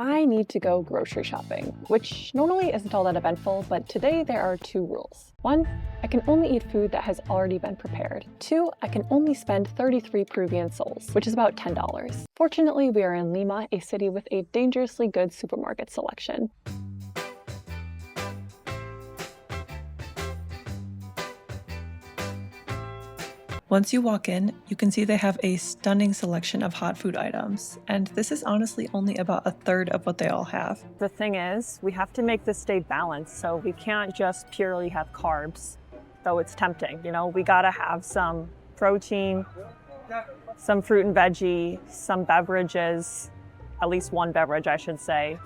I need to go grocery shopping, which normally isn't all that eventful, but today there are 2 rules. 1, I can only eat food that has already been prepared. 2, I can only spend 33 Peruvian soles, which is about $10. Fortunately, we are in Lima, a city with a dangerously good supermarket selection. Once you walk in, you can see they have a stunning selection of hot food items, and this is honestly only about a third of what they all have. The thing is, we have to make this day balanced, so we can't just purely have carbs, though it's tempting. We gotta have some protein, some fruit and veggie, some beverages, at least one beverage, I should say,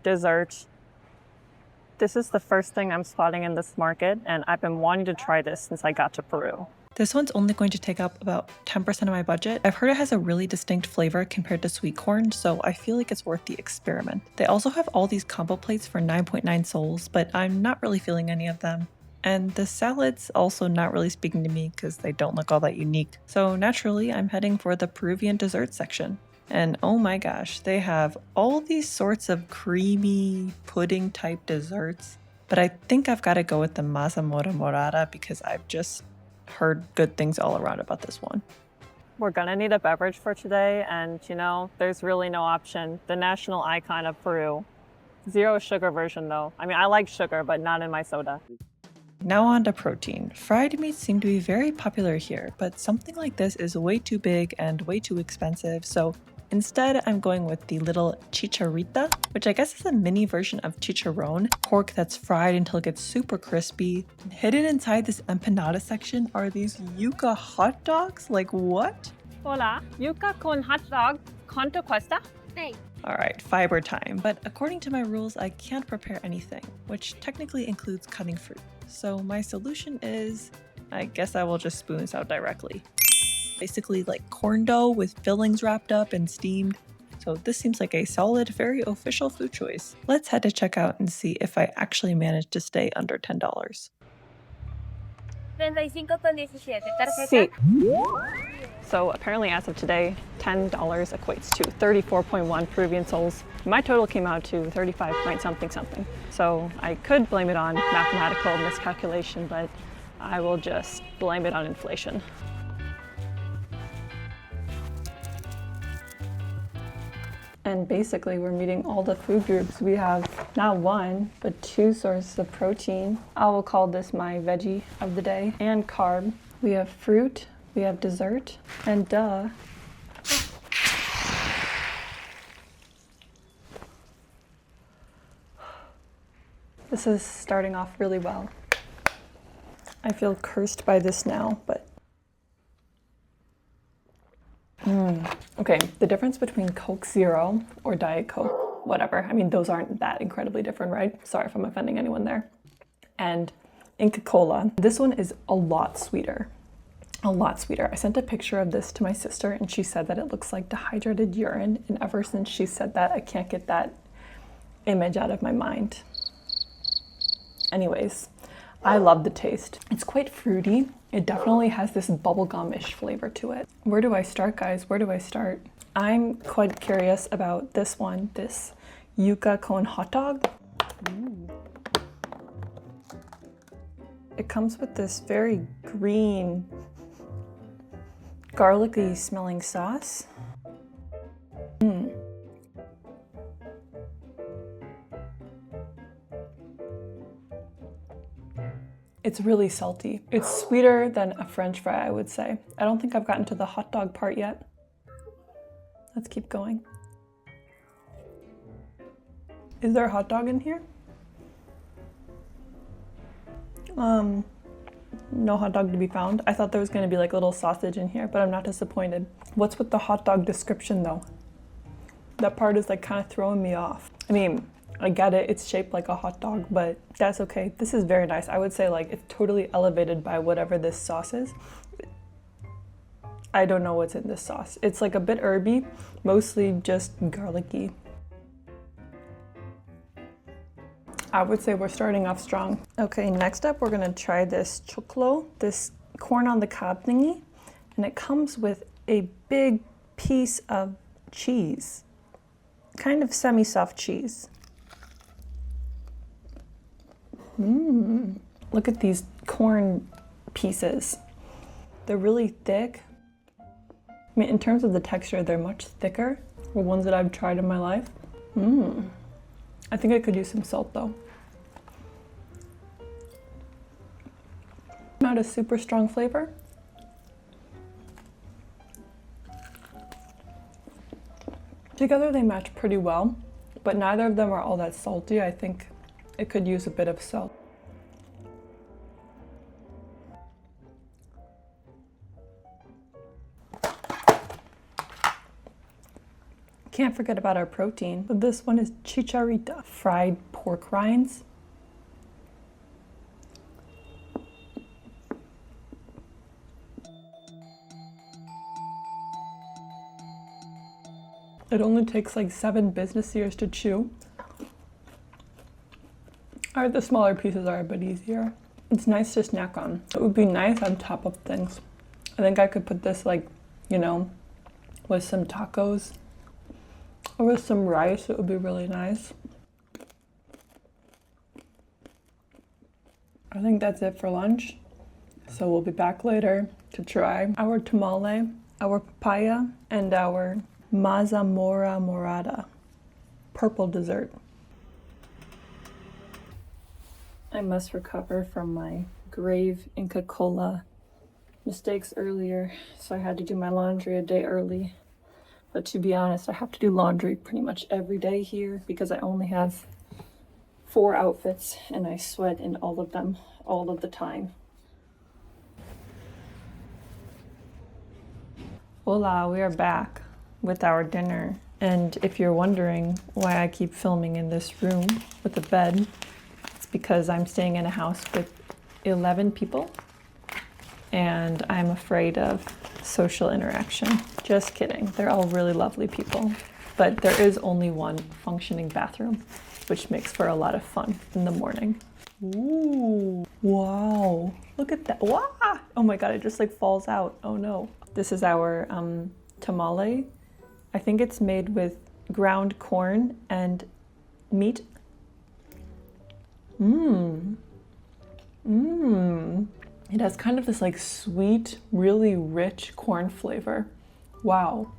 dessert. This is the first thing I'm spotting in this market, and I've been wanting to try this since I got to Peru. This one's only going to take up about 10% of my budget. I've heard it has a really distinct flavor compared to sweet corn, so I feel like it's worth the experiment. They also have all these combo plates for 9.9 soles, but I'm not really feeling any of them. And the salads also not really speaking to me because they don't look all that unique. So naturally, I'm heading for the Peruvian dessert section. And oh my gosh, they have all these sorts of creamy pudding type desserts. But I think I've got to go with the mazamorra morada because I've just heard good things all around about this one. We're gonna need a beverage for today, and there's really no option. The national icon of Peru. 0 sugar version though. I mean, I like sugar, but not in my soda. Now on to protein. Fried meats seem to be very popular here, but something like this is way too big and way too expensive, so instead, I'm going with the little chicharrita, which I guess is a mini version of chicharron, pork that's fried until it gets super crispy. Hidden inside this empanada section are these yuca hot dogs. Like what? Hola, yuca con hot dog. ¿Cuánto cuesta? Hey. Alright, fiber time. But according to my rules, I can't prepare anything, which technically includes cutting fruit. So my solution is, I guess I will just spoon this out directly. Basically like corn dough with fillings wrapped up and steamed. So this seems like a solid, very official food choice. Let's head to checkout and see if I actually managed to stay under $10. 35.17. Sí. So apparently as of today, $10 equates to 34.1 Peruvian soles. My total came out to 35 point something something. So I could blame it on mathematical miscalculation, but I will just blame it on inflation. And basically we're meeting all the food groups. We have not 1, but 2 sources of protein. I will call this my veggie of the day, and carb. We have fruit, we have dessert, and duh. This is starting off really well. I feel cursed by this now, but okay, the difference between Coke Zero or Diet Coke, whatever, I mean, those aren't that incredibly different, right? Sorry if I'm offending anyone there. And Inca Kola, this one is a lot sweeter. A lot sweeter. I sent a picture of this to my sister and she said that it looks like dehydrated urine, and ever since she said that, I can't get that image out of my mind. Anyways, I love the taste. It's quite fruity. It definitely has this bubblegum-ish flavor to it. Where do I start, guys? Where do I start? I'm quite curious about this one, this yuca con hot dog. It comes with this very green, garlicky smelling sauce. It's really salty. It's sweeter than a French fry, I would say. I don't think I've gotten to the hot dog part yet. Let's keep going. Is there a hot dog in here? No hot dog to be found. I thought there was gonna be like a little sausage in here, but I'm not disappointed. What's with the hot dog description though? That part is like kind of throwing me off. I mean, I get it, it's shaped like a hot dog, but that's okay. This is very nice. I would say like it's totally elevated by whatever this sauce is. I don't know what's in this sauce. It's like a bit herby, mostly just garlicky. I would say we're starting off strong. Okay, next up we're gonna try this choclo, this corn on the cob thingy, and it comes with a big piece of cheese. kind of semi-soft cheese. Look at these corn pieces. They're really thick. I mean, in terms of the texture, they're much thicker than ones that I've tried in my life. I think I could use some salt though. Not a super strong flavor. Together they match pretty well, but neither of them are all that salty. I think it could use a bit of salt. Can't forget about our protein. This one is chicharrita, fried pork rinds. It only takes like 7 business years to chew. Or the smaller pieces are a bit easier. It's nice to snack on. It would be nice on top of things. I think I could put this like, you know, with some tacos or with some rice. It would be really nice. I think that's it for lunch. So we'll be back later to try our tamale, our papaya, and our mazamorra morada, purple dessert. I must recover from my grave Inca Kola mistakes earlier, so I had to do my laundry a day early. But to be honest, I have to do laundry pretty much every day here because I only have 4 outfits and I sweat in all of them all of the time. Hola, we are back with our dinner. And if you're wondering why I keep filming in this room with a bed, it's because I'm staying in a house with 11 people and I'm afraid of social interaction. Just kidding. They're all really lovely people, but there is only one functioning bathroom, which makes for a lot of fun in the morning. Ooh, wow, look at that. Wow. Oh my God, it just like falls out. Oh no. This is our tamale. I think it's made with ground corn and meat. It has kind of this like sweet, really rich corn flavor. Wow.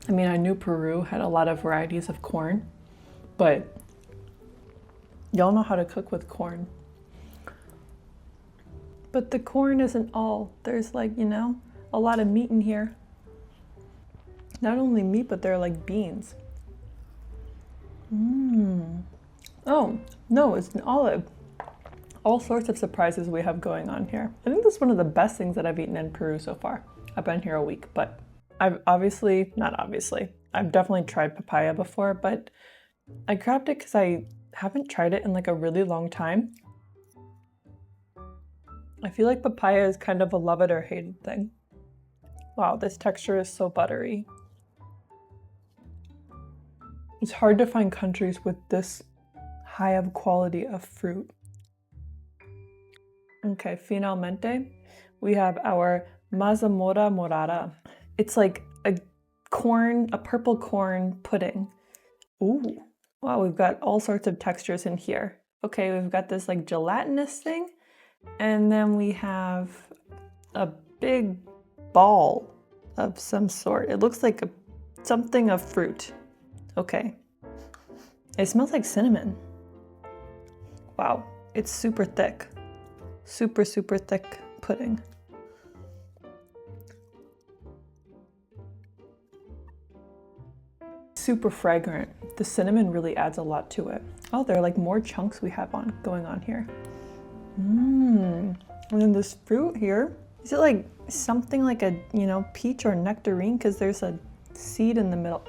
I mean, I knew Peru had a lot of varieties of corn, but y'all know how to cook with corn. But the corn isn't all. There's like, you know, a lot of meat in here. Not only meat, but they're like beans. Oh, no, it's an olive. All sorts of surprises we have going on here. I think this is one of the best things that I've eaten in Peru so far. I've been here a week, but I've I've definitely tried papaya before, but I grabbed it because I haven't tried it in like a really long time. I feel like papaya is kind of a love it or hate it thing. Wow, this texture is so buttery. It's hard to find countries with this high of quality of fruit. Okay, finalmente, we have our mazamorra morada. It's like a purple corn pudding. Ooh, wow, we've got all sorts of textures in here. Okay, we've got this like gelatinous thing, and then we have a big ball of some sort. It looks like something of fruit. Okay. It smells like cinnamon. Wow, it's super thick. Super, super thick pudding. Super fragrant. The cinnamon really adds a lot to it. Oh, there are like more chunks we have going on here. And then this fruit here, is it like something like a, you know, peach or nectarine? Because there's a seed in the middle.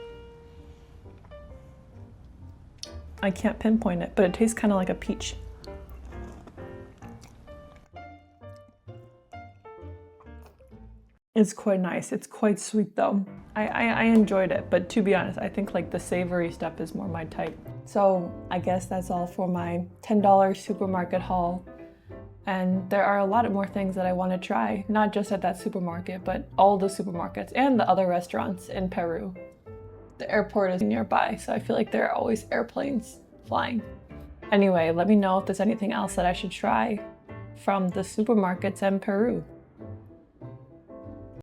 I can't pinpoint it, but it tastes kind of like a peach. It's quite nice. It's quite sweet though. I enjoyed it, but to be honest, I think like the savory stuff is more my type. So I guess that's all for my $10 supermarket haul. And there are a lot more things that I want to try, not just at that supermarket, but all the supermarkets and the other restaurants in Peru. The airport is nearby, so I feel like there are always airplanes flying. Anyway, let me know if there's anything else that I should try from the supermarkets in Peru.